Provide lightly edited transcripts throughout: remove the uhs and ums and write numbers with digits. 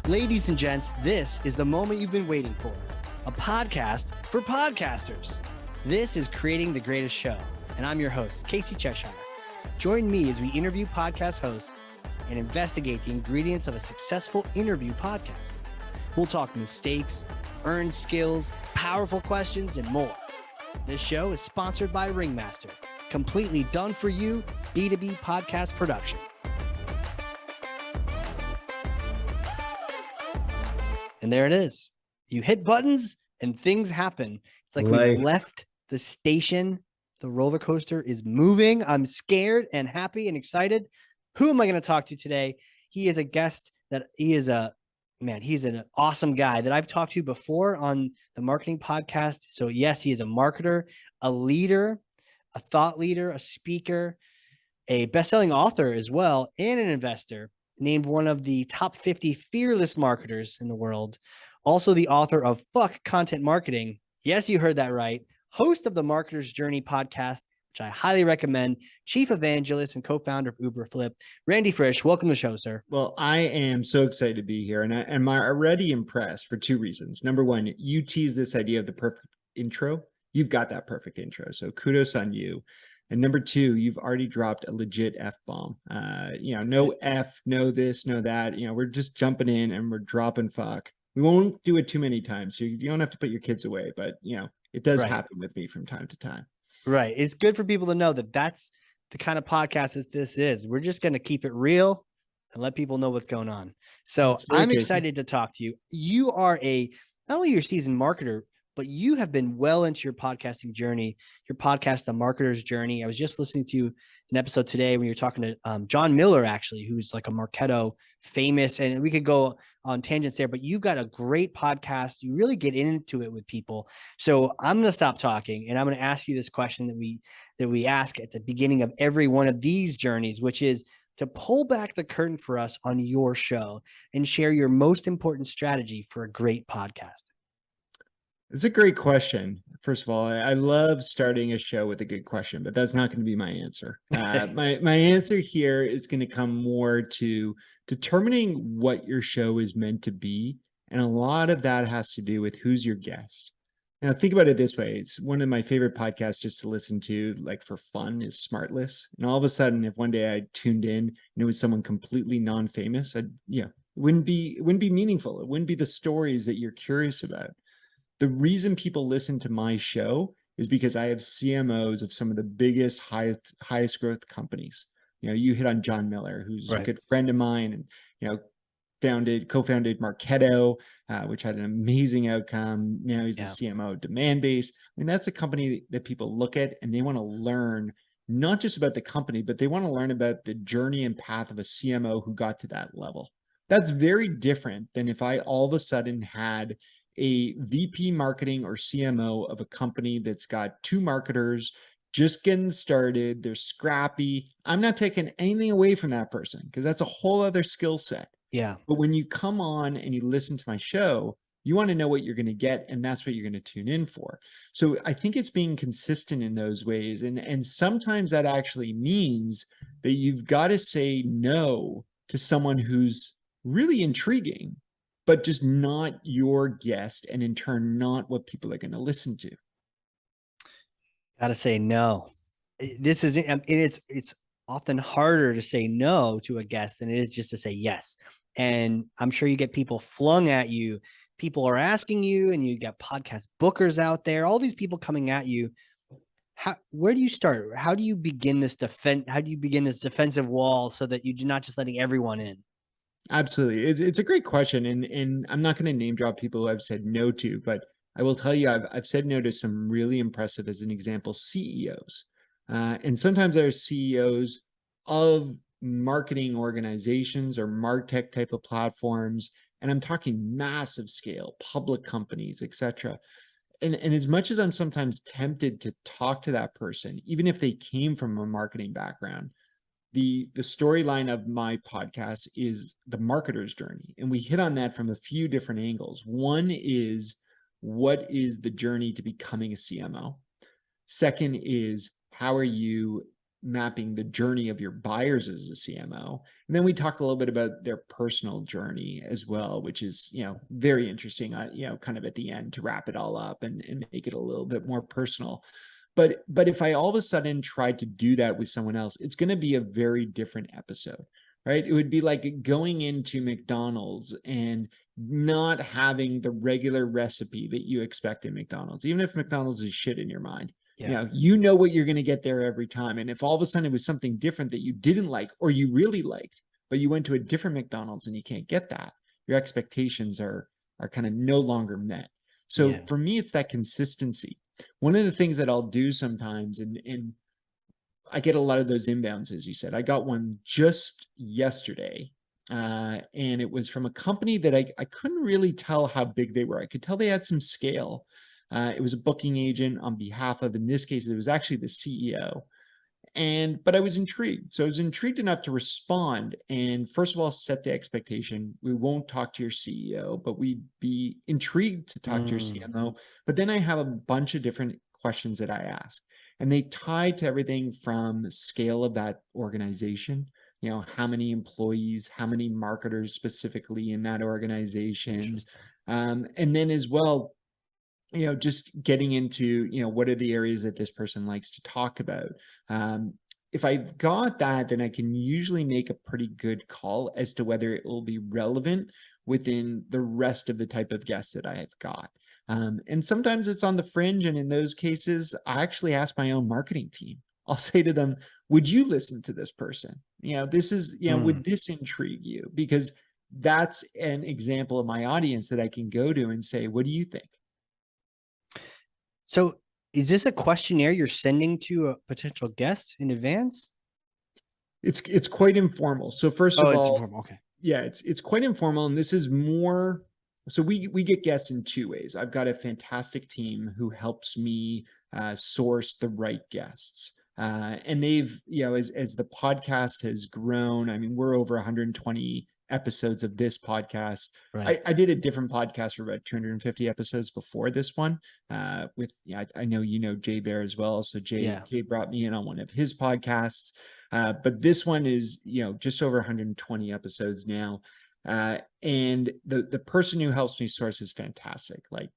Ladies and gents, this is the moment you've been waiting for. A podcast for podcasters. This is Creating the Greatest Show, and I'm your host, Casey Cheshire. Join me as we interview podcast hosts and investigate the ingredients of a successful interview podcast. We'll talk mistakes, earned skills, powerful questions, and more. This show is sponsored by Ringmaster, completely done for you B2B podcast production. And there it is. You hit buttons and things happen. It's like we've left the station. The roller coaster is moving. I'm scared and happy and excited. Who am I going to talk to today? He is a guest that he's an awesome guy that I've talked to before on the marketing podcast. So yes, he is a marketer, a leader, a thought leader, a speaker, a best-selling author as well, and an investor. Named one of the top 50 fearless marketers in the world. Also the author of Fuck Content Marketing. Yes, you heard that right. Host of the Marketer's Journey podcast, which I highly recommend. Chief evangelist and co-founder of Uberflip. Randy Frisch, welcome to the show, sir. Well, I am so excited to be here, and I'm already impressed for two reasons. Number one, you tease this idea of the perfect intro. You've got that perfect intro, so kudos on you. And number two, you've already dropped a legit F-bomb. No F, no this, no that. We're just jumping in and we're dropping fuck. We won't do it too many times, so you don't have to put your kids away. But, it does happen with me from time to time. Right. It's good for people to know that that's the kind of podcast that this is. We're just going to keep it real and let people know what's going on. So I'm excited to talk to you. You are not only you're a seasoned marketer, but you have been well into your podcasting journey, your podcast, The Marketer's Journey. I was just listening to an episode today when you're talking to John Miller, actually, who's like a Marketo famous, and we could go on tangents there, but you've got a great podcast. You really get into it with people. So I'm going to stop talking and I'm going to ask you this question that we ask at the beginning of every one of these journeys, which is to pull back the curtain for us on your show and share your most important strategy for a great podcast. It's a great question. First of all, I love starting a show with a good question, but that's not going to be my answer. My answer here is going to come more to determining what your show is meant to be. And a lot of that has to do with who's your guest. Now, think about it this way. It's one of my favorite podcasts just to listen to, like for fun, is Smartless. And all of a sudden, if one day I tuned in and it was someone completely non-famous, it wouldn't be meaningful. It wouldn't be the stories that you're curious about. The reason people listen to my show is because I have CMOs of some of the biggest, highest growth companies. You hit on John Miller, who's a good friend of mine, and co-founded Marketo, which had an amazing outcome. Now he's the CMO of Demandbase. I mean, that's a company that people look at and they want to learn not just about the company, but they want to learn about the journey and path of a CMO who got to that level. That's very different than if I all of a sudden had a VP marketing or CMO of a company that's got two marketers just getting started. They're scrappy. I'm not taking anything away from that person because that's a whole other skill set. Yeah. But when you come on and you listen to my show, you want to know what you're going to get, and that's what you're going to tune in for. So I think it's being consistent in those ways. And sometimes that actually means that you've got to say no to someone who's really intriguing, but just not your guest, and in turn, not what people are going to listen to. Got to say no. It's often harder to say no to a guest than it is just to say yes. And I'm sure you get people flung at you. People are asking you, and you got podcast bookers out there, all these people coming at you. Where do you start? How do you begin this defensive wall so that you're not just letting everyone in? Absolutely. It's a great question. And I'm not going to name drop people who I've said no to, but I will tell you, I've said no to some really impressive, as an example, CEOs. And sometimes they're CEOs of marketing organizations or MarTech type of platforms. And I'm talking massive scale, public companies, etc. And as much as I'm sometimes tempted to talk to that person, even if they came from a marketing background, the storyline of my podcast is the marketer's journey. And we hit on that from a few different angles. One is, what is the journey to becoming a CMO? Second is, how are you mapping the journey of your buyers as a CMO. And then we talked a little bit about their personal journey as well, which is, very interesting, kind of at the end to wrap it all up and make it a little bit more personal. But if I all of a sudden tried to do that with someone else, it's going to be a very different episode, right? It would be like going into McDonald's and not having the regular recipe that you expect in McDonald's, even if McDonald's is shit in your mind. Yeah. You know what you're going to get there every time. And if all of a sudden it was something different that you didn't like or you really liked, but you went to a different McDonald's and you can't get that, your expectations are kind of no longer met. So for me, it's that consistency. One of the things that I'll do sometimes, and I get a lot of those inbounds, as you said. I got one just yesterday, and it was from a company that I couldn't really tell how big they were. I could tell they had some scale. It was a booking agent on behalf of, in this case, it was actually the CEO. But I was intrigued. So I was intrigued enough to respond and first of all, set the expectation. We won't talk to your CEO, but we'd be intrigued to talk to your CMO. But then I have a bunch of different questions that I ask. And they tie to everything from the scale of that organization, how many employees, how many marketers specifically in that organization. And then as well, just getting into, what are the areas that this person likes to talk about? If I've got that, then I can usually make a pretty good call as to whether it will be relevant within the rest of the type of guests that I have got. And sometimes it's on the fringe. And in those cases, I actually ask my own marketing team. I'll say to them, would you listen to this person? This is, would this intrigue you? Because that's an example of my audience that I can go to and say, what do you think? So is this a questionnaire you're sending to a potential guest in advance? It's quite informal. So first of all, it's informal. Okay. Yeah, it's quite informal. And this is more, so we get guests in two ways. I've got a fantastic team who helps me source the right guests. And they've, as the podcast has grown, I mean, we're over 120 episodes of this podcast. Right. I did a different podcast for about 250 episodes before this one with, I know, Jay Bear as well. So Jay brought me in on one of his podcasts. But this one is, just over 120 episodes now. And the person who helps me source is fantastic. Like,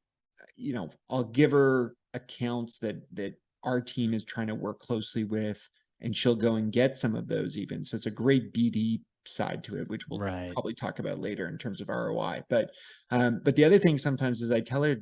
I'll give her accounts that our team is trying to work closely with, and she'll go and get some of those even. So it's a great BD side to it, which we'll probably talk about later in terms of ROI. But the other thing sometimes is I tell her,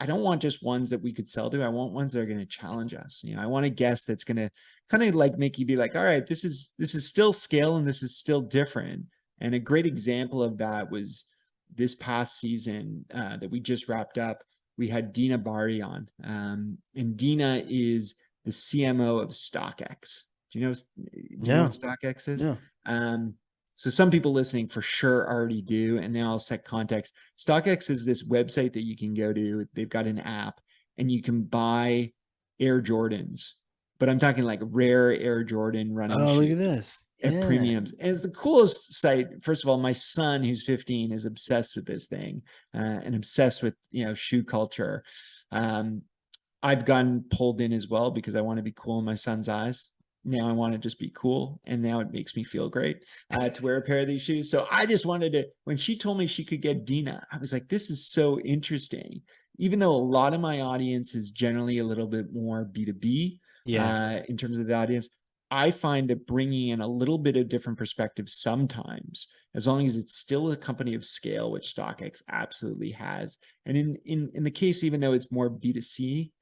I don't want just ones that we could sell to. I want ones that are going to challenge us. I want a guest that's going to kind of like make you be like, all right, this is still scale and this is still different. And a great example of that was this past season that we just wrapped up. We had Dina Bari on, and Dina is the CMO of StockX. Do you know what StockX is? Yeah. So some people listening for sure already do, and now I'll set context. StockX is this website that you can go to. They've got an app, and you can buy Air Jordans, but I'm talking like rare Air Jordan running shoes. Look at this. At premiums. And it's the coolest site. First of all, my son, who's 15, is obsessed with this thing and obsessed with, shoe culture. I've gotten pulled in as well because I want to be cool in my son's eyes. Now I want to just be cool. And now it makes me feel great to wear a pair of these shoes. So I just wanted to, when she told me she could get Dina, I was like, this is so interesting. Even though a lot of my audience is generally a little bit more B2B in terms of the audience, I find that bringing in a little bit of different perspective sometimes, as long as it's still a company of scale, which StockX absolutely has. And in the case, even though it's more B2C,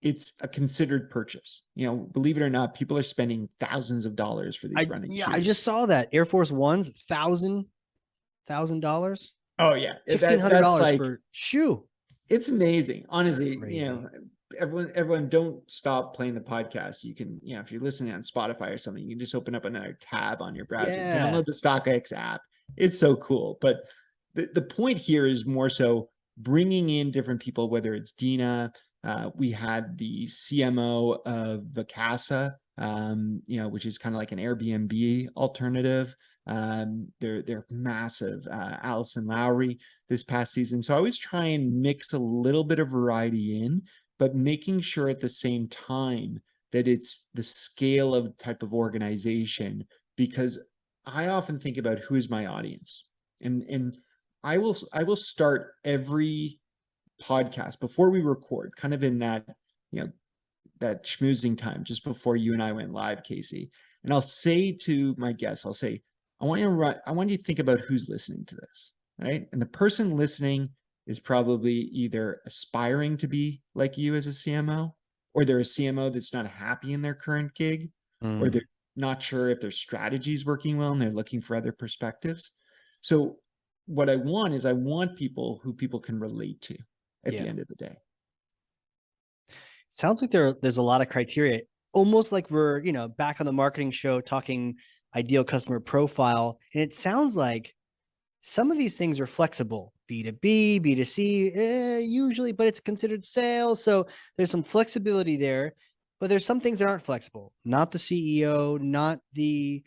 it's a considered purchase. Believe it or not, people are spending thousands of dollars for these running shoes. I just saw that Air Force Ones, $1,000. Oh yeah, $1,600 for shoe. It's amazing, honestly. Everyone don't stop playing the podcast. You can, if you're listening on Spotify or something, you can just open up another tab on your browser, download the StockX app. It's so cool. But the point here is more so bringing in different people, whether it's Dina, we had the CMO of Vacasa, which is kind of like an Airbnb alternative. They're massive. Allison Lowry this past season. So I always try and mix a little bit of variety in, but making sure at the same time that it's the scale of type of organization, because I often think about who is my audience. And I will start every podcast before we record, kind of in that, that schmoozing time just before you and I went live, Casey. And I'll say to my guests, I'll say, I want you to think about who's listening to this, right? And the person listening is probably either aspiring to be like you as a CMO, or they're a CMO that's not happy in their current gig, or they're not sure if their strategy is working well and they're looking for other perspectives. So what I want is, I want people who people can relate to at the end of the day. Sounds like there's a lot of criteria, almost like we're, back on the marketing show talking ideal customer profile. And it sounds like some of these things are flexible, B2B, B2C, usually, but it's considered sales. So there's some flexibility there, but there's some things that aren't flexible. Not the CEO, not the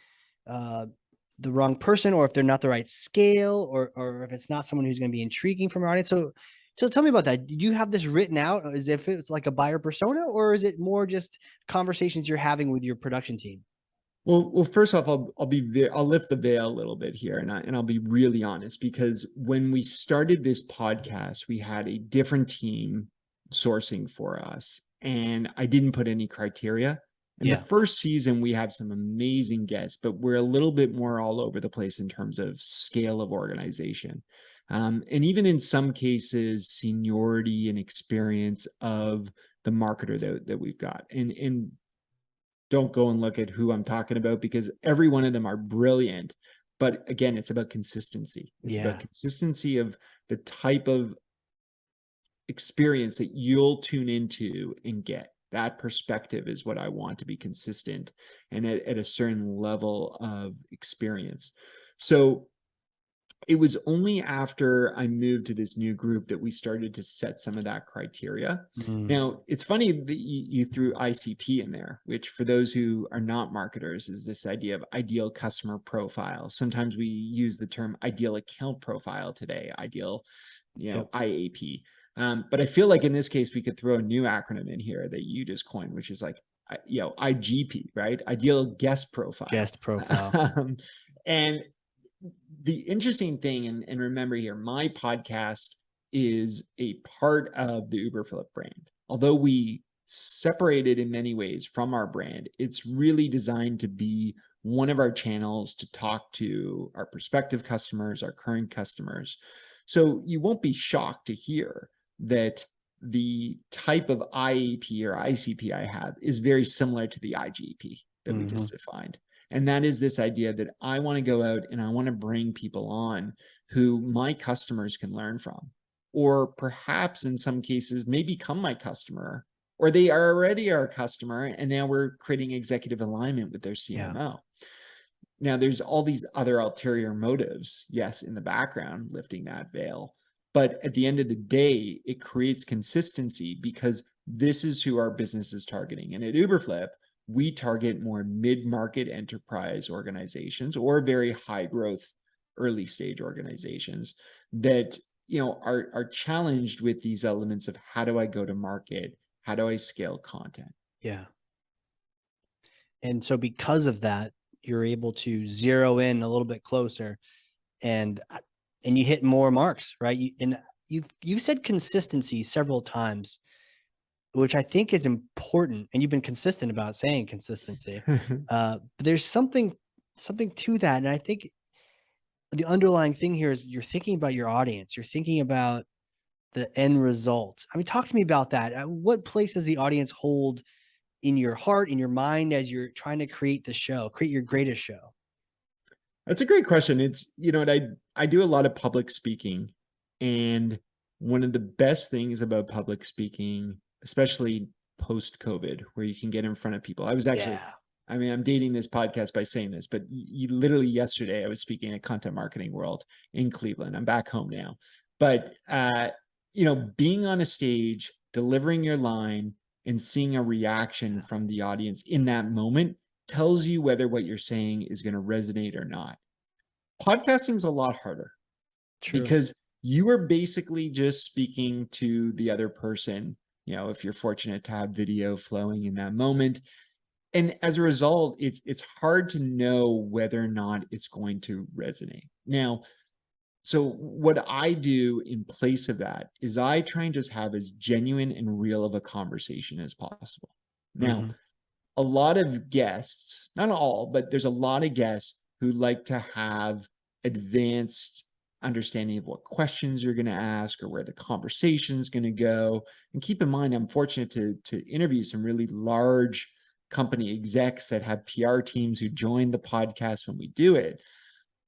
wrong person, or if they're not the right scale, or if it's not someone who's going to be intriguing from our audience. So tell me about that. Did you have this written out as if it's like a buyer persona, or is it more just conversations you're having with your production team? Well, first off, I'll lift the veil a little bit here, and I'll be really honest, because when we started this podcast, we had a different team sourcing for us, and I didn't put any criteria. In the first season, we have some amazing guests, but we're a little bit more all over the place in terms of scale of organization. And even in some cases, seniority and experience of the marketer that we've got. And don't go and look at who I'm talking about, because every one of them are brilliant. But again, it's about consistency. It's about consistency of the type of experience that you'll tune into and get. That perspective is what I want to be consistent and at a certain level of experience. So it was only after I moved to this new group that we started to set some of that criteria. Now, it's funny that you threw ICP in there, which for those who are not marketers is this idea of ideal customer profile. Sometimes we use the term ideal account profile today, ideal, IAP. But I feel like in this case, we could throw a new acronym in here that you just coined, which is like, IGP, right? Ideal guest profile. Guest profile. And the interesting thing, and remember here, my podcast is a part of the Uberflip brand. Although we separated in many ways from our brand, it's really designed to be one of our channels to talk to our prospective customers, our current customers. So you won't be shocked to hear that the type of IAP or ICP I have is very similar to the IGP that we just defined. And that is this idea that I want to go out and I want to bring people on who my customers can learn from, or perhaps in some cases may become my customer, or they are already our customer and now we're creating executive alignment with their CMO. Now there's all these other ulterior motives, yes, in the background, lifting that veil. But at the end of the day, it creates consistency because this is who our business is targeting. And at Uberflip, we target more mid-market enterprise organizations or very high growth early stage organizations that are challenged with these elements of how do I go to market? How do I scale content? Yeah. And so because of that, you're able to zero in a little bit closer and you hit more marks, right? You've said consistency several times, which I think is important, and you've been consistent about saying consistency. But there's something to that, and I think the underlying thing here is you're thinking about your audience. You're thinking about the end result. I mean, talk to me about that. What place does the audience hold in your heart, in your mind, as you're trying to create your greatest show? That's a great question. It's, I do a lot of public speaking, and one of the best things about public speaking, especially post-COVID, where you can get in front of people. I was actually, I'm dating this podcast by saying this, but literally yesterday I was speaking at Content Marketing World in Cleveland. I'm back home now. But, being on a stage, delivering your line and seeing a reaction from the audience in that moment tells you whether what you're saying is going to resonate or not. Podcasting is a lot harder. True. Because you are basically just speaking to the other person, if you're fortunate to have video flowing in that moment. And as a result, it's hard to know whether or not it's going to resonate. Now, so what I do in place of that is I try and just have as genuine and real of a conversation as possible. Now, a lot of guests, not all, but there's a lot of guests who like to have advanced understanding of what questions you're going to ask or where the conversation is going to go. And keep in mind, I'm fortunate to interview some really large company execs that have PR teams who join the podcast when we do it.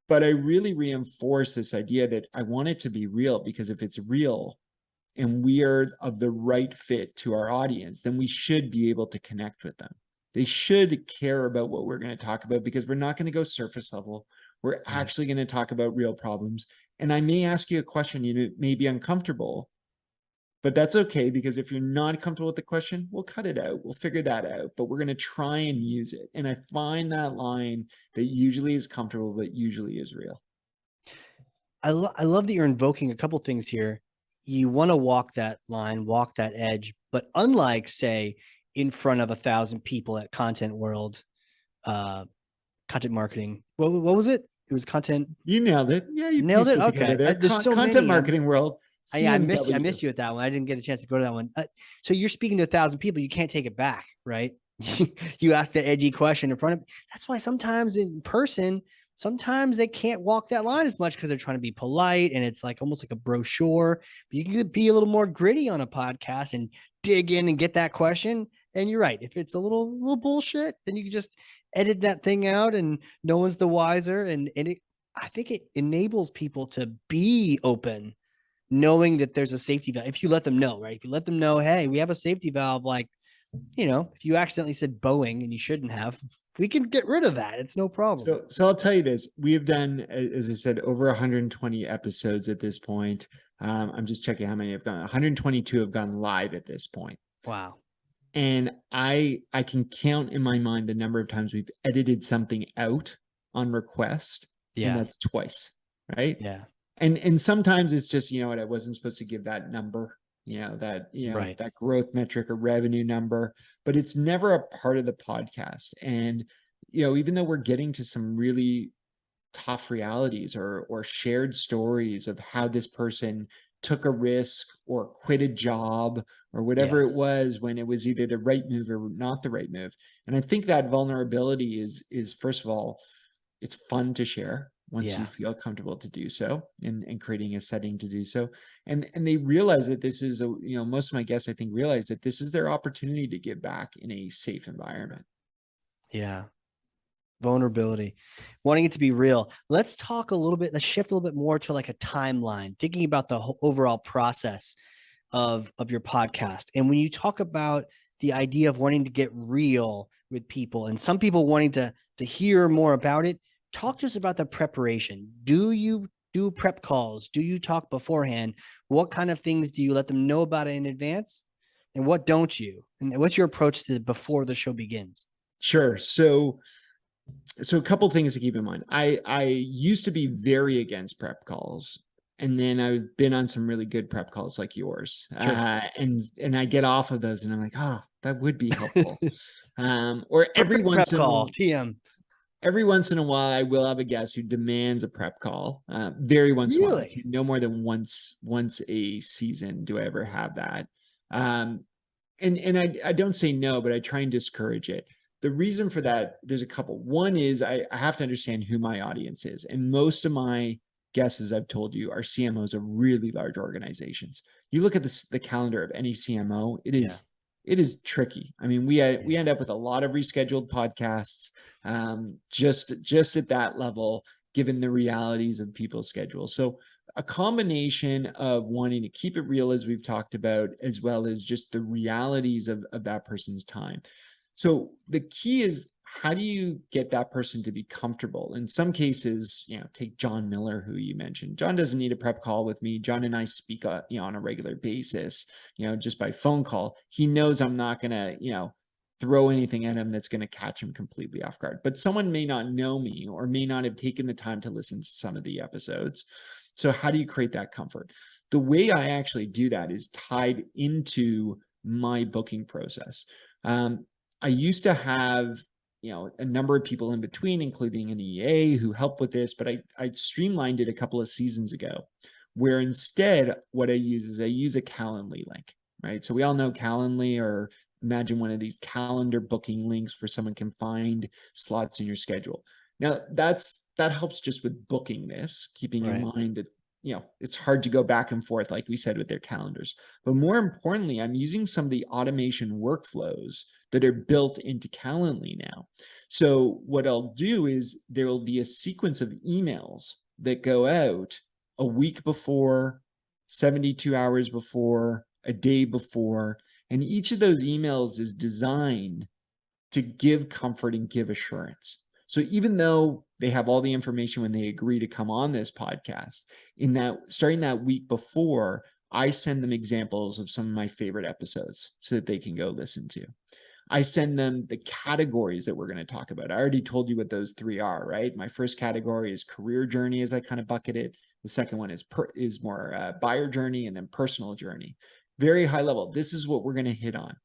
But I really reinforce this idea that I want it to be real, because if it's real and we are of the right fit to our audience, then we should be able to connect with them. They should care about what we're going to talk about, because we're not going to go surface level. We're actually going to talk about real problems. And I may ask you a question, you may be uncomfortable, but that's okay, because if you're not comfortable with the question, we'll cut it out. We'll figure that out, but we're going to try and use it. And I find that line that usually is comfortable, but usually is real. I love that you're invoking a couple things here. You want to walk that line, walk that edge, but unlike, say, in front of 1,000 people at Content World, content marketing. What was it? It was content. You nailed it. Yeah, you nailed it. Okay. There. There's so content many. marketing world. I miss you at that one. I didn't get a chance to go to that one. So you're speaking to 1,000 people. You can't take it back, right? You ask the edgy question in front of. That's why sometimes in person, sometimes they can't walk that line as much because they're trying to be polite, and it's like almost like a brochure. But you can be a little more gritty on a podcast and dig in and get that question. And you're right. If it's a little bullshit, then you can just edit that thing out, and no one's the wiser. And I think it enables people to be open, knowing that there's a safety valve. If you let them know, right? If you let them know, hey, we have a safety valve, like, if you accidentally said Boeing and you shouldn't have, we can get rid of that. It's no problem. So I'll tell you this. We have done, as I said, over 120 episodes at this point. I'm just checking how many have gone. 122 have gone live at this point. Wow. And I can count in my mind the number of times we've edited something out on request. Yeah. And that's twice, right? Yeah. And sometimes it's just, I wasn't supposed to give that number, right. that growth metric or revenue number, but it's never a part of the podcast. And, even though we're getting to some really tough realities or shared stories of how this person took a risk or quit a job or whatever it was, when it was either the right move or not the right move. And I think that vulnerability is first of all, it's fun to share once you feel comfortable to do so, and creating a setting to do so. And they realize that this is most of my guests, I think, realize that this is their opportunity to give back in a safe environment. Yeah. Vulnerability, wanting it to be real. Let's shift a little bit more to like a timeline, thinking about the whole overall process of your podcast. And when you talk about the idea of wanting to get real with people, and some people wanting to hear more about it, talk to us about the preparation. Do you do prep calls? Do you talk beforehand? What kind of things do you let them know about it in advance? And what don't you? And what's your approach to before the show begins? Sure. So a couple things to keep in mind. I used to be very against prep calls, and then I've been on some really good prep calls like yours. Sure. And I get off of those and I'm like, that would be helpful. Or every once in a while, I will have a guest who demands a prep call. Very once in a while, no more than once a season do I ever have that. And I don't say no, but I try and discourage it. The reason for that, there's a couple. One is I have to understand who my audience is. And most of my guests, as I've told you, are CMOs of really large organizations. You look at the calendar of any CMO, it is tricky. I mean, we end up with a lot of rescheduled podcasts, just at that level, given the realities of people's schedules. So a combination of wanting to keep it real, as we've talked about, as well as just the realities of that person's time. So the key is, how do you get that person to be comfortable? In some cases, take John Miller, who you mentioned. John doesn't need a prep call with me. John and I speak on a regular basis, just by phone call. He knows I'm not going to, throw anything at him that's going to catch him completely off guard. But someone may not know me or may not have taken the time to listen to some of the episodes. So how do you create that comfort? The way I actually do that is tied into my booking process. I used to have, a number of people in between, including an EA who helped with this, but I streamlined it a couple of seasons ago, where instead what I use a Calendly link, right? So we all know Calendly, or imagine one of these calendar booking links where someone can find slots in your schedule. Now that helps just with booking this, keeping in mind that, it's hard to go back and forth, like we said, with their calendars. But more importantly, I'm using some of the automation workflows that are built into Calendly now. So what I'll do is there will be a sequence of emails that go out a week before, 72 hours before, a day before, and each of those emails is designed to give comfort and give assurance. So even though they have all the information when they agree to come on this podcast, starting that week before, I send them examples of some of my favorite episodes so that they can go listen to. I send them the categories that we're going to talk about. I already told you what those three are, right? My first category is career journey, as I kind of bucket it. The second one is more buyer journey, and then personal journey. Very high level. This is what we're going to hit on.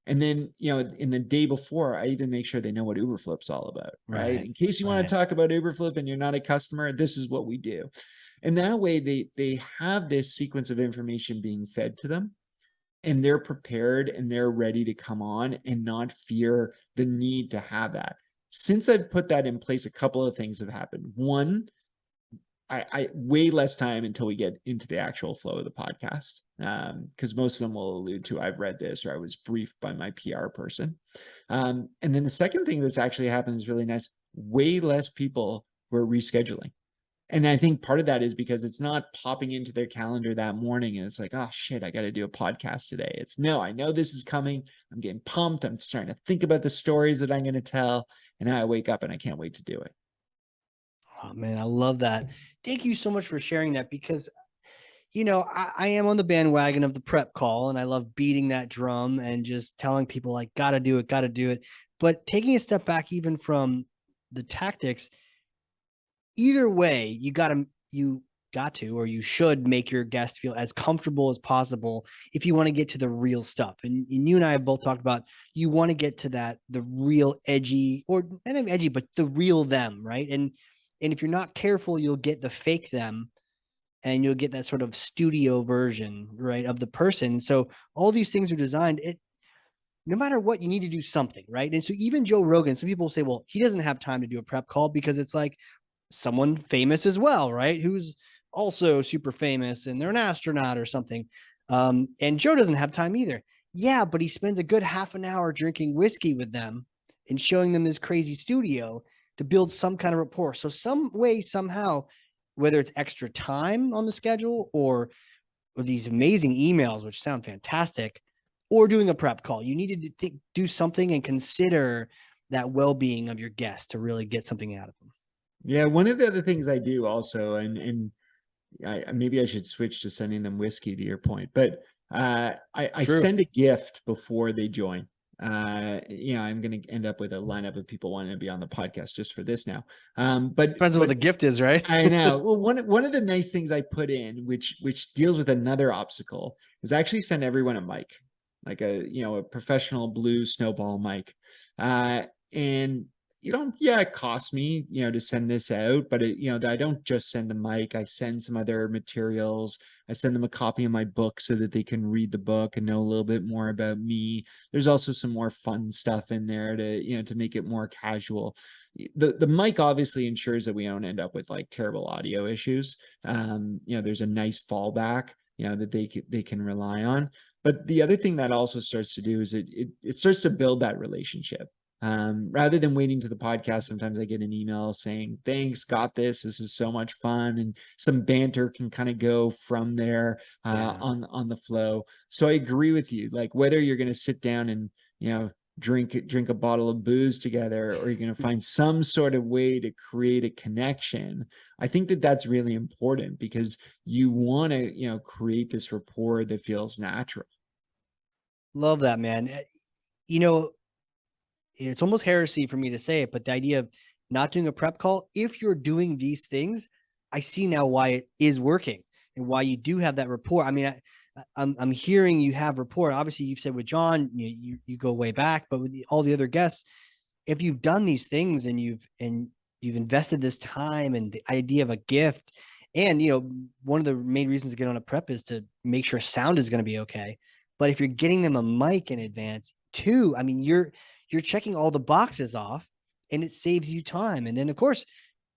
And then, in the day before, I even make sure they know what Uberflip's all about, right? In case you want to talk about Uberflip and you're not a customer, this is what we do. And that way they have this sequence of information being fed to them, and they're prepared and they're ready to come on and not fear the need to have that. Since I've put that in place, a couple of things have happened. One, I way less time until we get into the actual flow of the podcast, because most of them will allude to, I've read this, or I was briefed by my PR person. And then the second thing that's actually happened is really nice. Way less people were rescheduling. And I think part of that is because it's not popping into their calendar that morning and it's like, oh shit, I got to do a podcast today. It's no, I know this is coming. I'm getting pumped. I'm starting to think about the stories that I'm going to tell. And I wake up and I can't wait to do it. Oh man, I love that. Thank you so much for sharing that, because I am on the bandwagon of the prep call, and I love beating that drum and just telling people, like, gotta do it. But taking a step back, even from the tactics, either way, you got to, or you should make your guest feel as comfortable as possible if you want to get to the real stuff. And you and I have both talked about, you want to get to the real edgy, or not even edgy, but the real them, right? And if you're not careful, you'll get the fake them, and you'll get that sort of studio version, right, of the person. So all these things are designed, no matter what, you need to do something, right? And so even Joe Rogan, some people say, well, he doesn't have time to do a prep call because it's like someone famous as well, right? Who's also super famous and they're an astronaut or something. And Joe doesn't have time either. Yeah, but he spends a good half an hour drinking whiskey with them and showing them this crazy studio to build some kind of rapport. So some way, somehow, whether it's extra time on the schedule, or these amazing emails, which sound fantastic, or doing a prep call, you need to do something and consider that well-being of your guests to really get something out of them. Yeah, one of the other things I do also, and maybe I should switch to sending them whiskey, to your point, but I send a gift before they join. I'm going to end up with a lineup of people wanting to be on the podcast just for this now. But depends on what the gift is, right? I know. Well, one of the nice things I put in, which deals with another obstacle, is I actually send everyone a mic, like a professional blue snowball mic, and it costs me, to send this out, but I don't just send the mic. I send some other materials. I send them a copy of my book so that they can read the book and know a little bit more about me. There's also some more fun stuff in there to make it more casual. The mic obviously ensures that we don't end up with like terrible audio issues. There's a nice fallback, that they can rely on. But the other thing that also starts to do is it starts to build that relationship. Rather than waiting to the podcast, sometimes I get an email saying, thanks, got this. This is so much fun. And some banter can kind of go from there on the flow. So I agree with you. Like, whether you're going to sit down and, drink a bottle of booze together, or you're going to find some sort of way to create a connection, I think that that's really important, because you want to, create this rapport that feels natural. Love that, man. It's almost heresy for me to say it, but the idea of not doing a prep call, if you're doing these things, I see now why it is working and why you do have that rapport. I mean, I'm hearing you have rapport. Obviously, you've said with John, you go way back, but with all the other guests, if you've done these things and you've invested this time and the idea of a gift, and one of the main reasons to get on a prep is to make sure sound is going to be okay. But if you're getting them a mic in advance too, I mean, you're checking all the boxes off, and it saves you time. And then of course,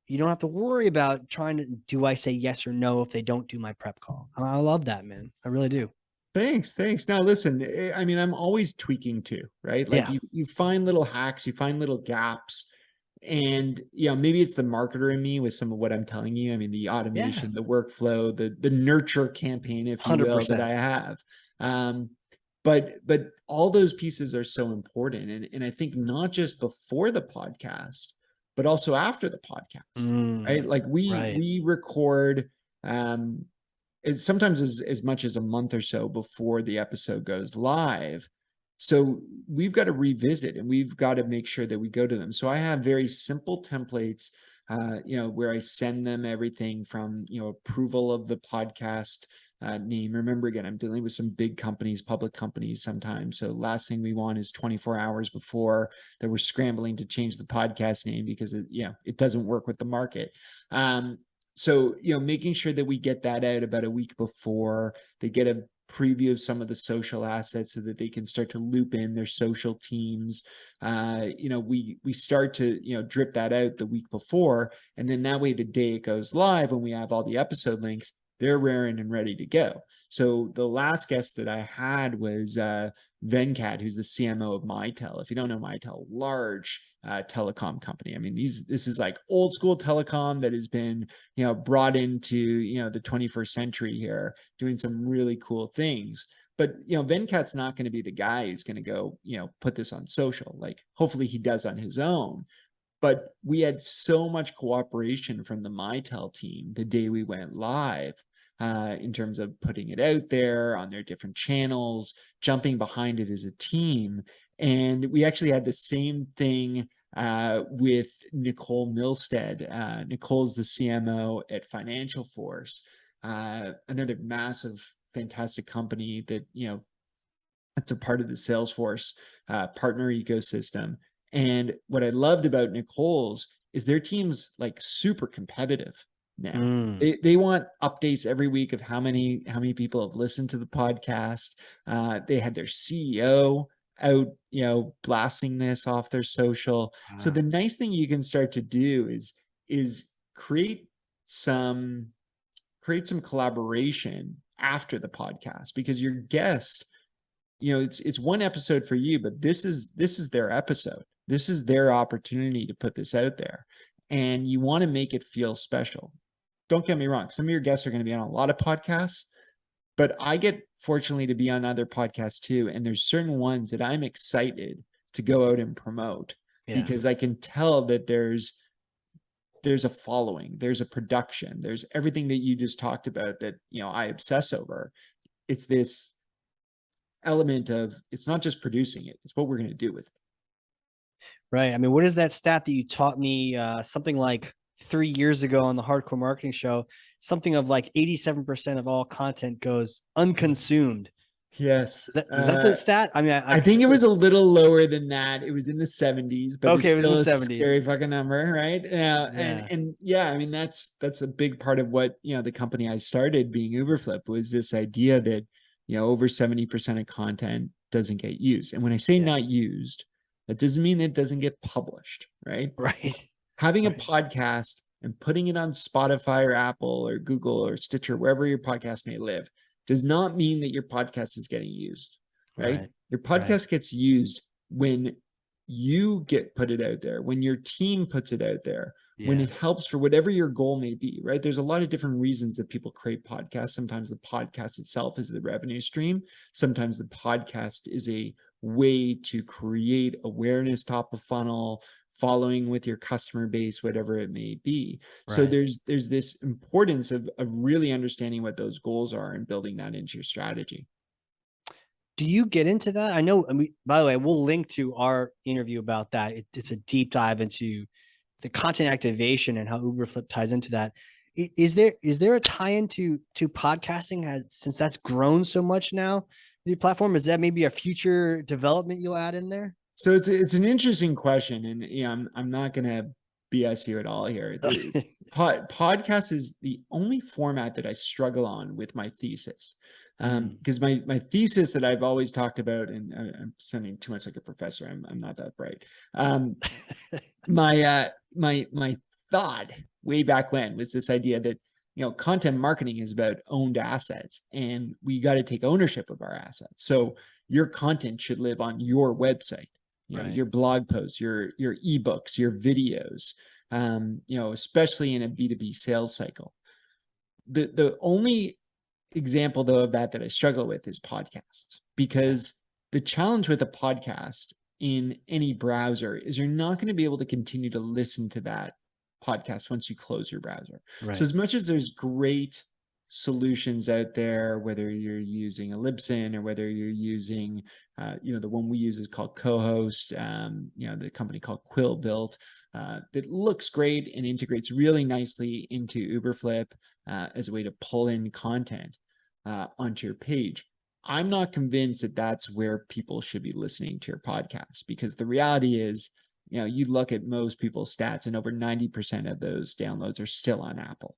you don't have to worry about trying to, do I say yes or no if they don't do my prep call? I love that, man. I really do. Thanks. Now, listen, I mean, I'm always tweaking too, right? Like Yeah. you find little hacks, you find little gaps, and maybe it's the marketer in me with some of what I'm telling you. I mean, the automation, the workflow, the nurture campaign, if you will, that 100%. I have. But all those pieces are so important, and I think not just before the podcast, but also after the podcast, right? Like Right. we record. Sometimes as much as a month or so before the episode goes live. So we've got to revisit and we've got to make sure that we go to them. So I have very simple templates, where I send them everything from, approval of the podcast name. Remember, again, I'm dealing with some big companies, public companies sometimes. So last thing we want is 24 hours before that we're scrambling to change the podcast name because it doesn't work with the market. So, making sure that we get that out about a week before, they get a preview of some of the social assets so that they can start to loop in their social teams. We start to, drip that out the week before. And then that way, the day it goes live, when we have all the episode links, they're raring and ready to go. So the last guest that I had was Venkat, who's the CMO of Mitel. If you don't know Mitel, large telecom company. I mean, this is like old school telecom that has been, brought into, the 21st century here, doing some really cool things. But, Venkat's not going to be the guy who's going to go, put this on social. Like, hopefully he does on his own. But we had so much cooperation from the Mitel team the day we went live, in terms of putting it out there on their different channels, jumping behind it as a team. And we actually had the same thing with Nicole Milstead. Nicole's the CMO at Financial Force, another massive, fantastic company that, it's a part of the Salesforce partner ecosystem. And what I loved about Nicole's is their team's like super competitive now. They want updates every week of how many people have listened to the podcast. They had their CEO out, blasting this off their social. Wow. So the nice thing you can start to do is create some collaboration after the podcast, because your guest, it's one episode for you, but this is their episode. This is their opportunity to put this out there, and you want to make it feel special. Don't get me wrong. Some of your guests are going to be on a lot of podcasts, but I get fortunately to be on other podcasts too. And there's certain ones that I'm excited to go out and promote because I can tell that there's a following, there's a production, there's everything that you just talked about that, I obsess over. It's this element of, it's not just producing it, it's what we're going to do with it. Right. I mean, what is that stat that you taught me something like 3 years ago on the Hardcore Marketing Show? Something of like 87% of all content goes unconsumed. Yes. Was that the stat? I mean, I think it was a little lower than that. It was in the 70s, but okay, it's still it was a the 70s. scary fucking number, right? Yeah. And yeah, I mean, that's a big part of what, the company I started, being Uberflip, was this idea that, over 70% of content doesn't get used. And when I say not used, that doesn't mean that it doesn't get published, right? Right. Having a podcast and putting it on Spotify or Apple or Google or Stitcher, wherever your podcast may live, does not mean that your podcast is getting used, right? Your podcast gets used when you put it out there, when your team puts it out there, when it helps for whatever your goal may be, right? There's a lot of different reasons that people create podcasts. Sometimes the podcast itself is the revenue stream. Sometimes the podcast is a way to create awareness, top of funnel, following with your customer base, whatever it may be. So there's this importance of really understanding what those goals are and building that into your strategy. Do you get into that? I know, by the way, we'll link to our interview about that. It's a deep dive into the content activation and how Uberflip ties into that. Is there a tie-in to podcasting since that's grown so much now? The platform, is that maybe a future development you'll add in there? So it's an interesting question, and I'm not gonna BS you at all here. The podcast is the only format that I struggle on with my thesis. Because my thesis that I've always talked about, and I'm sounding too much like a professor. I'm not that bright. My thought way back when was this idea that content marketing is about owned assets, and we got to take ownership of our assets. So your content should live on your website. Your blog posts, your ebooks, your videos, especially in a B2B sales cycle. The only example though of that I struggle with is podcasts, because the challenge with a podcast in any browser is you're not going to be able to continue to listen to that podcast once you close your browser. So as much as there's great solutions out there, whether you're using a Libsyn or whether you're using, the one we use is called Co-host, the company called Quill built, that looks great and integrates really nicely into Uberflip as a way to pull in content onto your page. I'm not convinced that that's where people should be listening to your podcast, because the reality is, you look at most people's stats and over 90% of those downloads are still on Apple.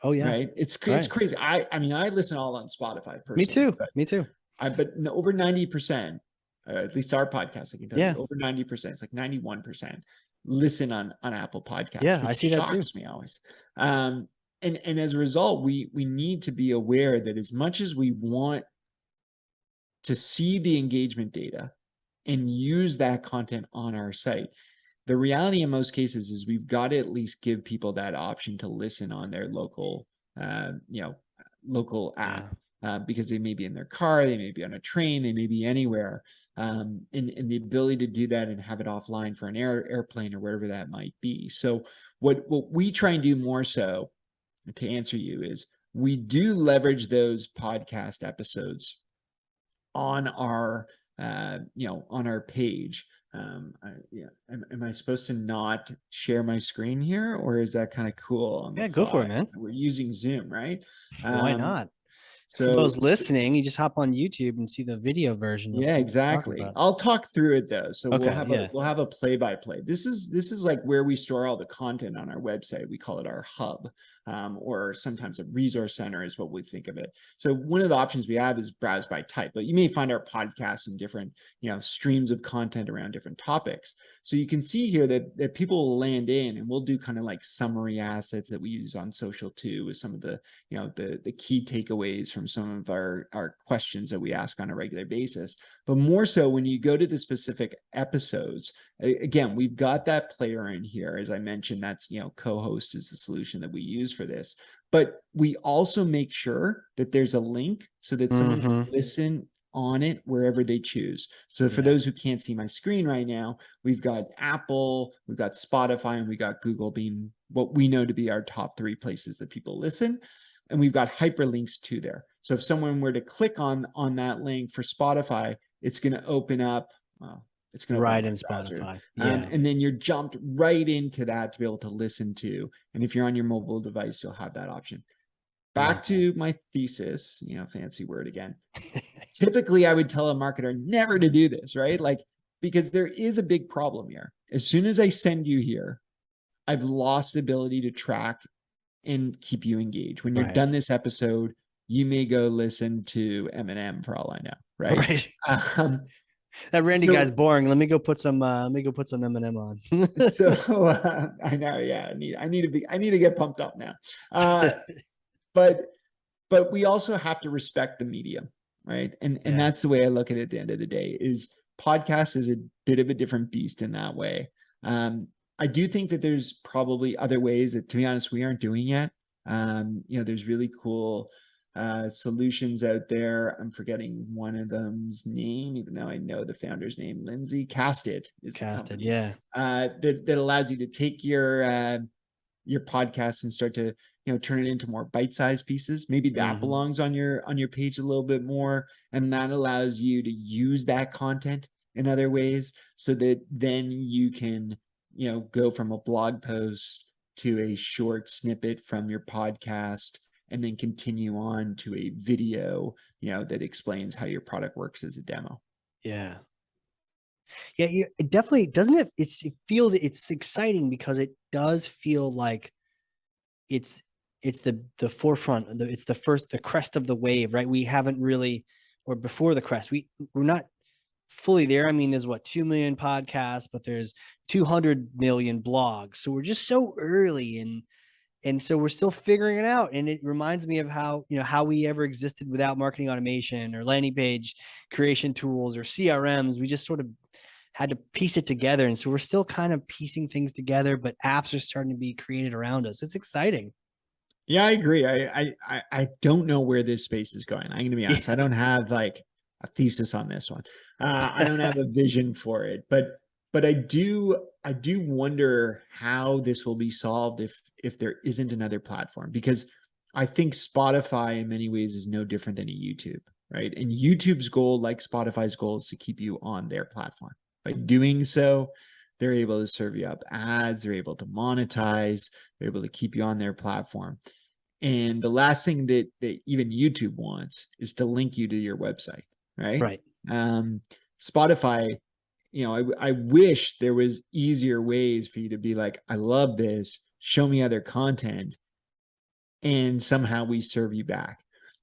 Oh yeah. Right. It's crazy. I mean, I listen all on Spotify personally. Me too. Me too. But over 90%, at least our podcast, I can tell you, over 90%, it's like 91% listen on Apple Podcasts. Yeah, which I see that too. Shocks me always. And as a result, we need to be aware that as much as we want to see the engagement data and use that content on our site, the reality in most cases is we've got to at least give people that option to listen on their local, local app, because they may be in their car, they may be on a train, they may be anywhere. And the ability to do that and have it offline for an airplane or wherever that might be. So what we try and do more so, to answer you, is we do leverage those podcast episodes on our on our page. Am I supposed to not share my screen here, or is that kind of cool? Yeah, go for it, man. We're using Zoom, right? Why not? So for those listening, you just hop on YouTube and see the video version. Yeah, exactly. I'll talk through it though. So okay, we'll have a play-by-play. This is like where we store all the content on our website. We call it our hub, or sometimes a resource center is what we think of it. So one of the options we have is browse by type, but you may find our podcasts in different, streams of content around different topics. So you can see here that people will land in, and we'll do kind of like summary assets that we use on social too, with some of the, the key takeaways from some of our questions that we ask on a regular basis. But more so when you go to the specific episodes, again, we've got that player in here. As I mentioned, that's, Co-host is the solution that we use for this. But we also make sure that there's a link so that someone can listen on it wherever they choose. So for those who can't see my screen right now, we've got Apple, we've got Spotify, and we got Google being what we know to be our top 3 places that people listen. And we've got hyperlinks to there. So if someone were to click on that link for Spotify, it's going to open up, it's going to right in Spotify. And then you're jumped right into that to be able to listen to. And if you're on your mobile device, you'll have that option. Back to my thesis, fancy word again. Typically, I would tell a marketer never to do this, right? Like, because there is a big problem here. As soon as I send you here, I've lost the ability to track and keep you engaged. When you're done this episode, you may go listen to Eminem for all I know, right? That Randy guy's boring. Let me go put some Eminem on. I know, yeah. I need to get pumped up now. But we also have to respect the medium, right? And that's the way I look at it at the end of the day. Is podcast is a bit of a different beast in that way. I do think that there's probably other ways that, to be honest, we aren't doing yet. There's really cool solutions out there. I'm forgetting one of them's name, even though I know the founder's name, Lindsay. Casted is Casted, that allows you to take your podcast and start to turn it into more bite-sized pieces. Maybe that belongs on your page a little bit more, and that allows you to use that content in other ways, so that then you can go from a blog post to a short snippet from your podcast and then continue on to a video, that explains how your product works as a demo. Yeah. Yeah, it definitely doesn't it. It's exciting because it does feel like it's the forefront. It's the crest of the wave, right? We haven't really, or before the crest, we're not fully there. I mean, there's 2 million podcasts, but there's 200 million blogs. So we're just so early, and so we're still figuring it out. And it reminds me of how we ever existed without marketing automation or landing page creation tools or CRMs. We just sort of had to piece it together. And so we're still kind of piecing things together, but apps are starting to be created around us. It's exciting. Yeah, I agree. I don't know where this space is going. I'm going to be honest. I don't have like a thesis on this one. I don't have a vision for it, but I do wonder how this will be solved if there isn't another platform, because I think Spotify in many ways is no different than a YouTube, right? And YouTube's goal, like Spotify's goal, is to keep you on their platform. By doing so, they're able to serve you up ads, they're able to monetize, they're able to keep you on their platform. And the last thing that even YouTube wants is to link you to your website, right? Right. Spotify, I wish there was easier ways for you to be like, I love this, show me other content, and somehow we serve you back.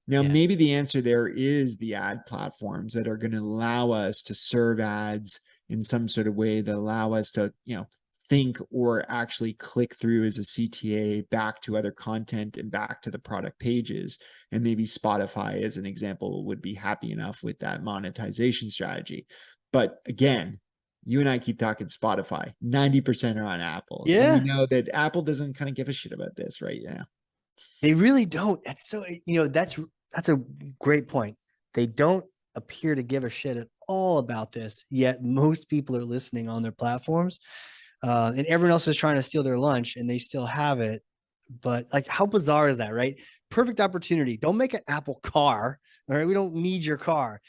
Now, maybe the answer there is the ad platforms that are going to allow us to serve ads in some sort of way that allow us to, think or actually click through as a CTA back to other content and back to the product pages. And maybe Spotify, as an example, would be happy enough with that monetization strategy. But again, you and I keep talking Spotify, 90% are on Apple. Yeah. And we know that Apple doesn't kind of give a shit about this right now. They really don't. That's so, that's a great point. They don't appear to give a shit at all about this, yet most people are listening on their platforms. And everyone else is trying to steal their lunch and they still have it. But like, how bizarre is that, right? Perfect opportunity. Don't make an Apple car. All right. We don't need your car.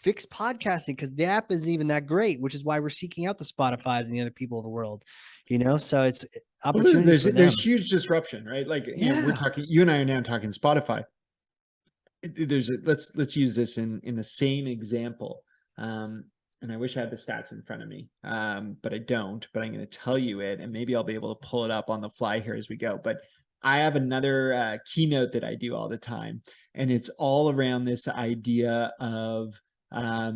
Fix podcasting because the app isn't even that great, which is why we're seeking out the Spotify's and the other people of the world, So it's opportunity. Well, there's huge disruption, right? Like, we're talking, you and I are now talking Spotify. Let's use this in the same example. And I wish I had the stats in front of me, but I don't. But I'm going to tell you it, and maybe I'll be able to pull it up on the fly here as we go. But I have another keynote that I do all the time, and it's all around this idea of how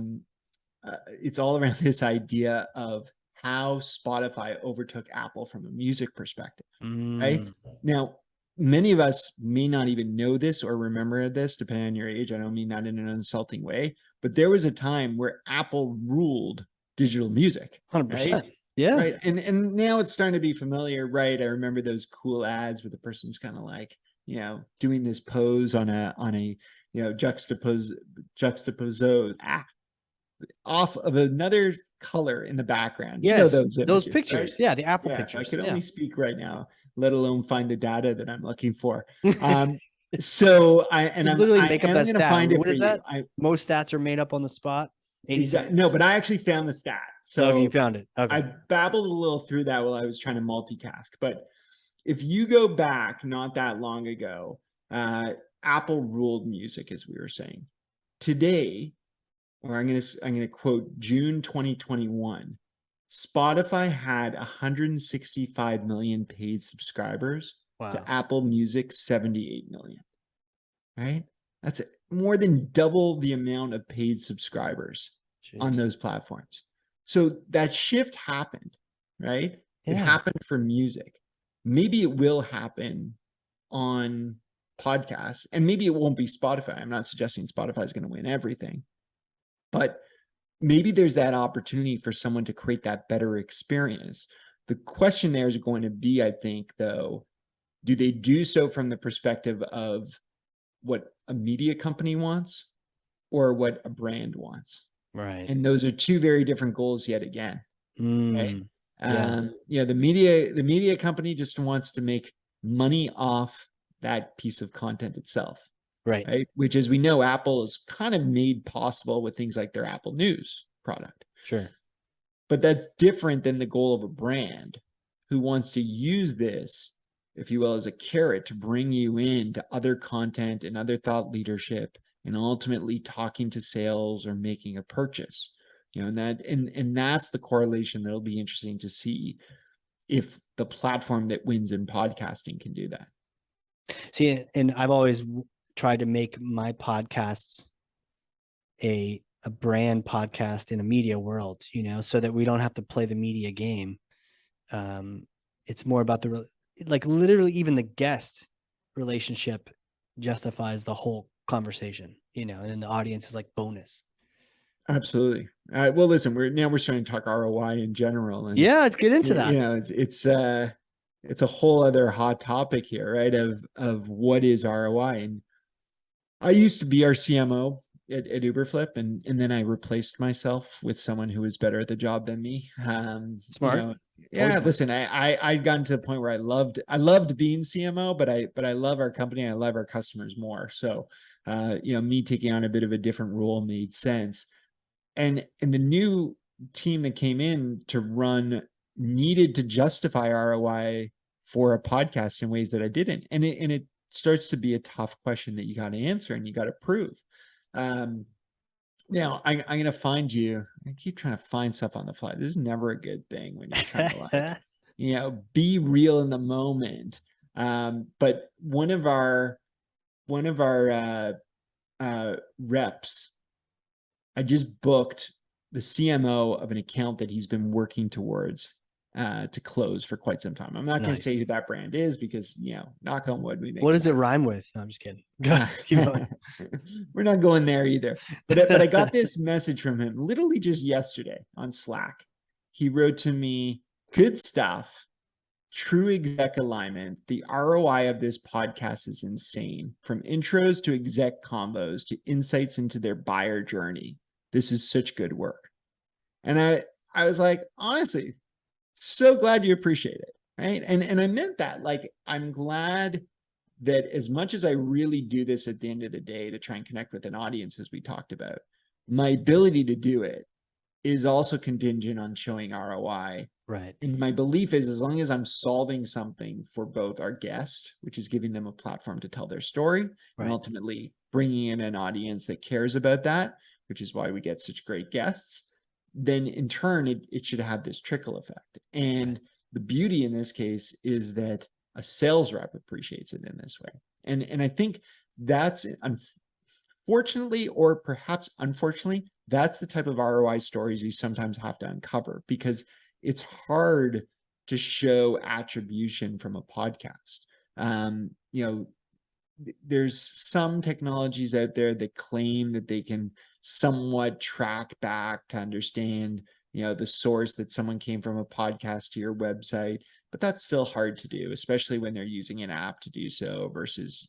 Spotify overtook Apple from a music perspective. Right now, many of us may not even know this or remember this, depending on your age. I don't mean that in an insulting way, but there was a time where Apple ruled digital music. 100%. Right? Yeah. Right. And now it's starting to be familiar, right? I remember those cool ads where the person's kind of like, doing this pose on a juxtapose off of another color in the background. Yes, those pictures. Right? Yeah, the Apple pictures. I can only speak right now, let alone find the data that I'm looking for. So I'm make up that stat. Find it what for is that? You. Most stats are made up on the spot. 87. No, but I actually found the stat. So okay, you found it. Okay. I babbled a little through that while I was trying to multitask. But if you go back not that long ago, Apple ruled music, as we were saying. Today, or I'm going to quote June 2021, Spotify had 165 million paid subscribers. Wow. To Apple Music, 78 million. Right? That's more than double the amount of paid subscribers on those platforms. So that shift happened, right? Yeah. It happened for music. Maybe it will happen on podcasts, and maybe it won't be Spotify. I'm not suggesting Spotify is going to win everything, but maybe there's that opportunity for someone to create that better experience. The question there is going to be, I think, though, do they do so from the perspective of what a media company wants or what a brand wants? Right. And those are two very different goals yet again. Right? Yeah. The media company just wants to make money off that piece of content itself. Right. Which, as we know, Apple is kind of made possible with things like their Apple News product. Sure. But that's different than the goal of a brand, who wants to use this, if you will, as a carrot to bring you into other content and other thought leadership, and ultimately talking to sales or making a purchase. And that's the correlation that'll be interesting to see if the platform that wins in podcasting can do that. See, and I've always tried to make my podcasts a brand podcast in a media world, so that we don't have to play the media game. It's more about literally even the guest relationship justifies the whole conversation, and then the audience is like bonus. Absolutely. Well, listen, we're starting to talk ROI in general, and yeah, let's get into that. It's a whole other hot topic here, right? Of what is ROI. And I used to be our CMO at Uberflip, and then I replaced myself with someone who was better at the job than me. Smart. Yeah, listen, I'd gotten to the point where I loved being CMO, but I love our company and I love our customers more. So, me taking on a bit of a different role made sense. And the new team that came in to run needed to justify ROI for a podcast in ways that I didn't. And it starts to be a tough question that you got to answer and you got to prove. Now I'm going to find you. I keep trying to find stuff on the fly. This is never a good thing when you're trying to be real in the moment. But one of our reps, I just booked the CMO of an account that he's been working towards to close for quite some time. I'm not going to say who that brand is because, knock on wood. What does it rhyme with? No, I'm just kidding. Keep going. We're not going there either. But I got this message from him literally just yesterday on Slack. He wrote to me, "Good stuff. True exec alignment. The ROI of this podcast is insane. From intros to exec combos to insights into their buyer journey. This is such good work." And I was like, honestly, so glad you appreciate it. Right. And I meant that. Like, I'm glad that as much as I really do this at the end of the day to try and connect with an audience, as we talked about, my ability to do it is also contingent on showing ROI. Right. And my belief is, as long as I'm solving something for both our guest, which is giving them a platform to tell their story, and ultimately bringing in an audience that cares about that, which is why we get such great guests, then in turn, it should have this trickle effect. And the beauty in this case is that a sales rep appreciates it in this way. And I think that's, unfortunately, or perhaps unfortunately, that's the type of ROI stories you sometimes have to uncover, because it's hard to show attribution from a podcast. There's some technologies out there that claim that they can somewhat track back to understand, the source that someone came from a podcast to your website, but that's still hard to do, especially when they're using an app to do so versus,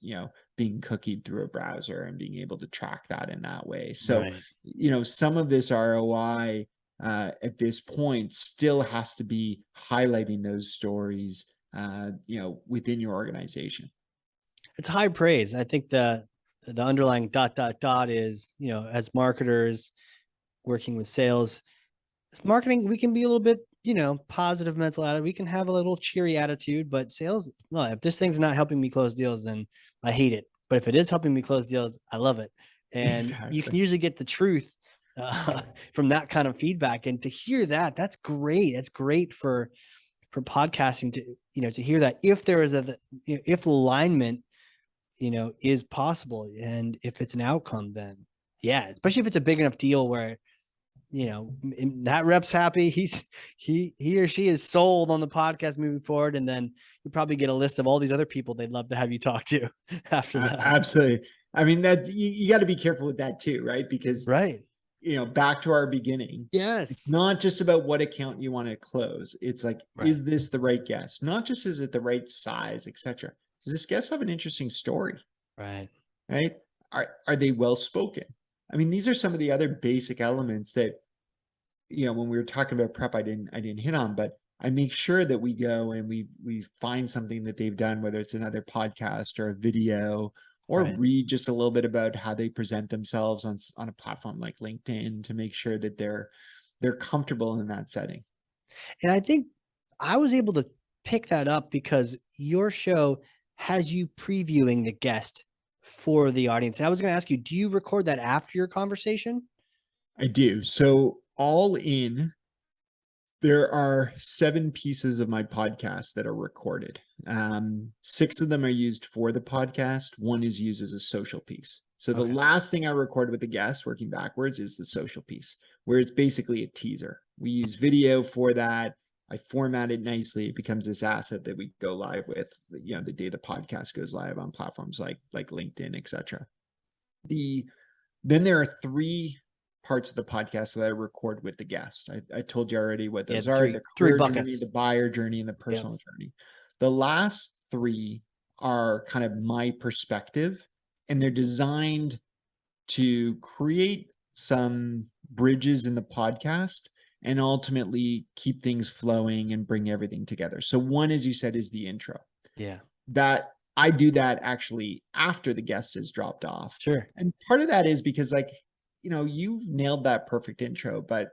being cookied through a browser and being able to track that in that way. So, some of this ROI at this point still has to be highlighting those stories, within your organization. It's high praise. I think the underlying ... is, as marketers working with sales, marketing, we can be a little bit, positive mental attitude. We can have a little cheery attitude, but sales, no, if this thing's not helping me close deals, then I hate it. But if it is helping me close deals, I love it. And you can usually get the truth from that kind of feedback. And to hear that, that's great. That's great for podcasting to, to hear that if there is if alignment, is possible. And if it's an outcome, then especially if it's a big enough deal where, that rep's happy. He or she is sold on the podcast moving forward. And then you probably get a list of all these other people they'd love to have you talk to after that. Absolutely. I mean, that's, you got to be careful with that too, right? Because, back to our beginning. Yes. It's not just about what account you want to close. It's like, is this the right guest? Not just, is it the right size, etc. Does this guest have an interesting story? Right. Are they well-spoken? I mean, these are some of the other basic elements that, when we were talking about prep, I didn't hit on, but I make sure that we go and we find something that they've done, whether it's another podcast or a video, or read just a little bit about how they present themselves on a platform like LinkedIn to make sure that they're comfortable in that setting. And I think I was able to pick that up because your show has you previewing the guest for the audience. And I was going to ask you, do you record that after your conversation? I do. So all in, there are 7 pieces of my podcast that are recorded. 6 of them are used for the podcast. 1 is used as a social piece. So the last thing I record with the guest, working backwards, is the social piece, where it's basically a teaser. We use video for that. I format it nicely. It becomes this asset that we go live with, the day the podcast goes live on platforms like LinkedIn, etc. Then there are 3 parts of the podcast that I record with the guest. I told you already what those are: the career journey, the buyer journey, and the personal journey. The last 3 are kind of my perspective, and they're designed to create some bridges in the podcast and ultimately keep things flowing and bring everything together. So one, as you said, is the intro. Yeah. That I do that actually after the guest has dropped off. Sure. And part of that is because you've nailed that perfect intro, but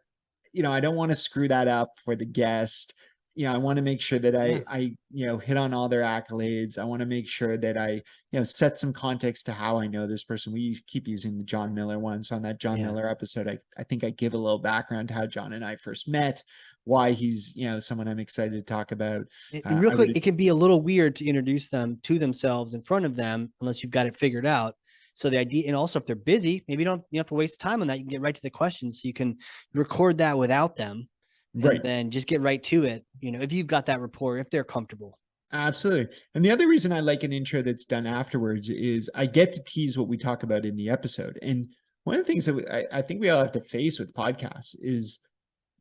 I don't want to screw that up for the guest. I want to make sure that I hit on all their accolades. I want to make sure that I, set some context to how I know this person. We keep using the John Miller one. So on that John Miller episode, I think I give a little background to how John and I first met, why he's, someone I'm excited to talk about. And real quick, it can be a little weird to introduce them to themselves in front of them unless you've got it figured out. So the idea, and also if they're busy, maybe you don't have to waste time on that. You can get right to the questions. So you can record that without them, and then just get right to it. If you've got that rapport, if they're comfortable. Absolutely. And the other reason I like an intro that's done afterwards is I get to tease what we talk about in the episode. And one of the things that I think we all have to face with podcasts is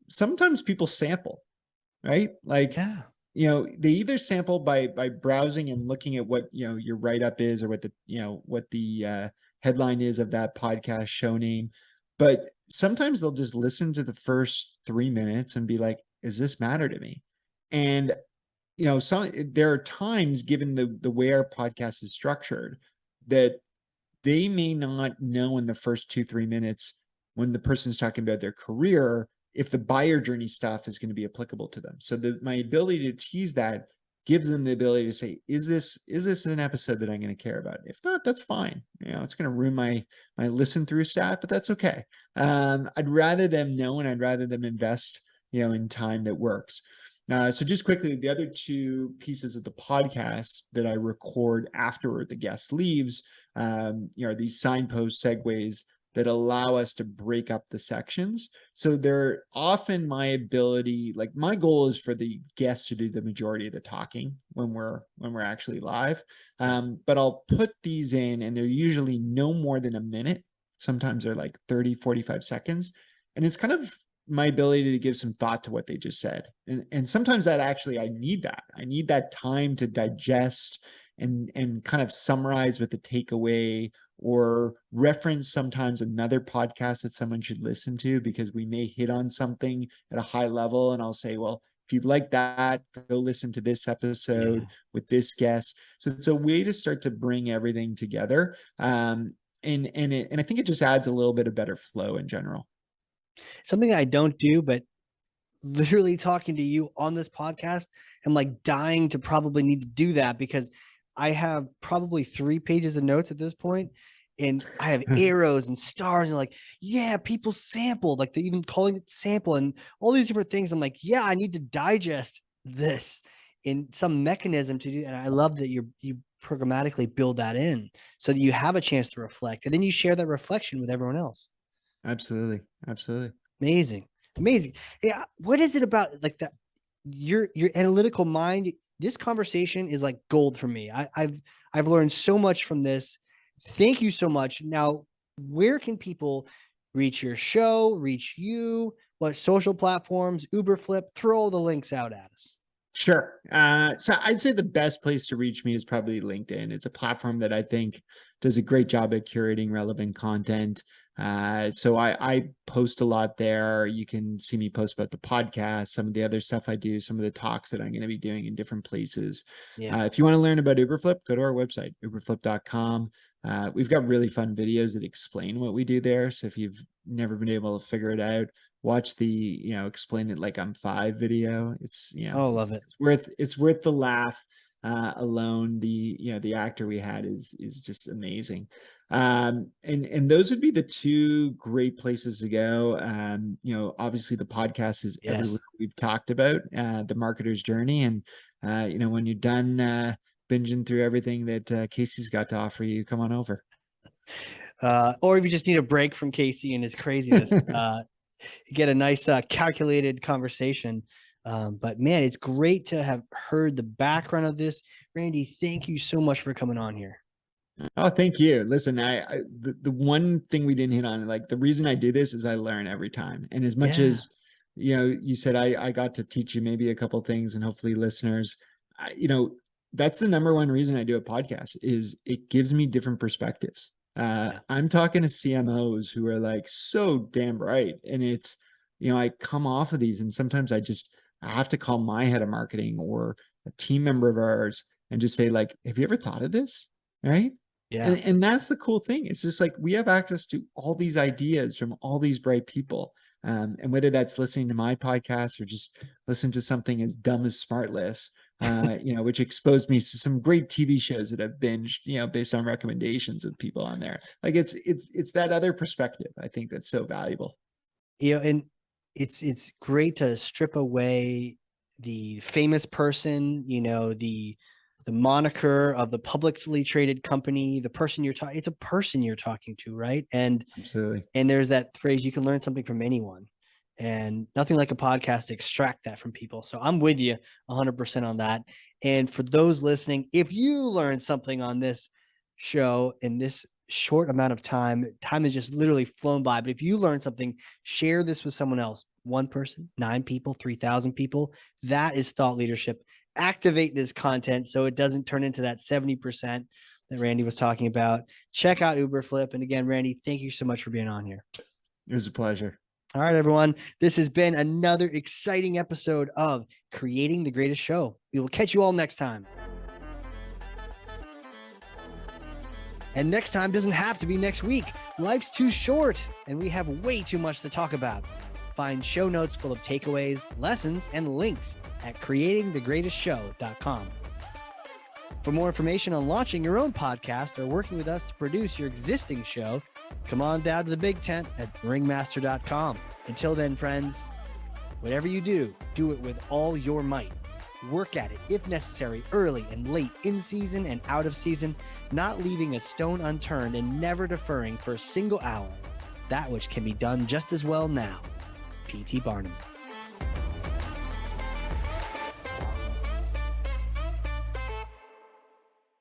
sometimes people sample, right? Like, they either sample by browsing and looking at what, your write-up is, or what the headline is of that podcast show name. But sometimes they'll just listen to the first 3 minutes and be like, does this matter to me? And, there are times, given the way our podcast is structured, that they may not know in the first 2-3 minutes when the person's talking about their career, if the buyer journey stuff is going to be applicable to them. So my ability to tease that gives them the ability to say, is this an episode that I'm going to care about? If not, that's fine. It's going to ruin my listen through stat, but that's okay. I'd rather them know, and I'd rather them invest, in time that works. So just quickly, the other 2 pieces of the podcast that I record after the guest leaves, are these signpost segues that allow us to break up the sections. So they're often my ability, like my goal is for the guests to do the majority of the talking when we're actually live. But I'll put these in, and they're usually no more than a minute. Sometimes they're like 30, 45 seconds. And it's kind of my ability to give some thought to what they just said. And sometimes that actually, I need that time to digest and kind of summarize with the takeaway, or reference sometimes another podcast that someone should listen to, because we may hit on something at a high level. And I'll say, well, if you'd like that, go listen to this episode with this guest. So it's a way to start to bring everything together. And I think it just adds a little bit of better flow in general. Something I don't do, but literally talking to you on this podcast, I'm like dying to probably need to do that, because I have probably 3 pages of notes at this point, and I have arrows and stars and people sampled, like they even calling it sample and all these different things. I'm like, I need to digest this in some mechanism to do. And I love that you programmatically build that in so that you have a chance to reflect, and then you share that reflection with everyone else. Absolutely. Amazing. Yeah. What is it about like that? Your analytical mind, this conversation is like gold for me. I've learned so much from this. Thank you so much. Now, where can people reach your show, reach you? What social platforms, Uberflip? Throw all the links out at us. Sure. So I'd say the best place to reach me is probably LinkedIn. It's a platform that I think does a great job at curating relevant content. So I post a lot there. You can see me post about the podcast, some of the other stuff I do, some of the talks that I'm going to be doing in different places. If you want to learn about Uberflip, go to our website, uberflip.com. We've got really fun videos that explain what we do there. So if you've never been able to figure it out, watch the, explain it like I'm 5 video. It's, Oh, love it. it's worth the laugh. Alone, the actor we had is just amazing. And those would be the 2 great places to go. Obviously the podcast is everywhere we've talked about, the marketer's journey. And, when you're done, binging through everything that Casey's got to offer you, come on over. Or if you just need a break from Casey and his craziness, you get a nice calculated conversation. But man, it's great to have heard the background of this. Randy, thank you so much for coming on here. Oh, thank you. Listen, the one thing we didn't hit on, like the reason I do this is I learn every time. And as much as, you said, I got to teach you maybe a couple things, and hopefully listeners, that's the number one reason I do a podcast, is it gives me different perspectives. I'm talking to CMOs who are like so damn bright. And it's, I come off of these and sometimes I have to call my head of marketing or a team member of ours and just say, like, have you ever thought of this? Right. Yeah. And that's the cool thing. It's just like, we have access to all these ideas from all these bright people. And whether that's listening to my podcast or just listen to something as dumb as Smartless, which exposed me to some great TV shows that I've binged, based on recommendations of people on there. Like it's that other perspective, I think, that's so valuable. And it's great to strip away the famous person, the moniker of the publicly traded company, the person it's a person you're talking to, right? And absolutely. And there's that phrase, you can learn something from anyone, and nothing like a podcast to extract that from people. So I'm with you 100% on that. And for those listening, if you learned something on this show in this short amount of time has just literally flown by. But if you learn something, share this with someone else. 1 person, 9 people, 3,000 people. That is thought leadership. Activate this content so it doesn't turn into that 70% that Randy was talking about. Check out Uberflip. And again, Randy, thank you so much for being on here. It was a pleasure. All right, everyone. This has been another exciting episode of Creating the Greatest Show. We will catch you all next time. And next time doesn't have to be next week. Life's too short, and we have way too much to talk about. Find show notes full of takeaways, lessons, and links at creatingthegreatestshow.com. For more information on launching your own podcast or working with us to produce your existing show, come on down to the big tent at ringmaster.com. Until then, friends, whatever you do, do it with all your might. Work at it, if necessary, early and late, in season and out of season, not leaving a stone unturned and never deferring for a single hour that which can be done just as well now. P.T. Barnum.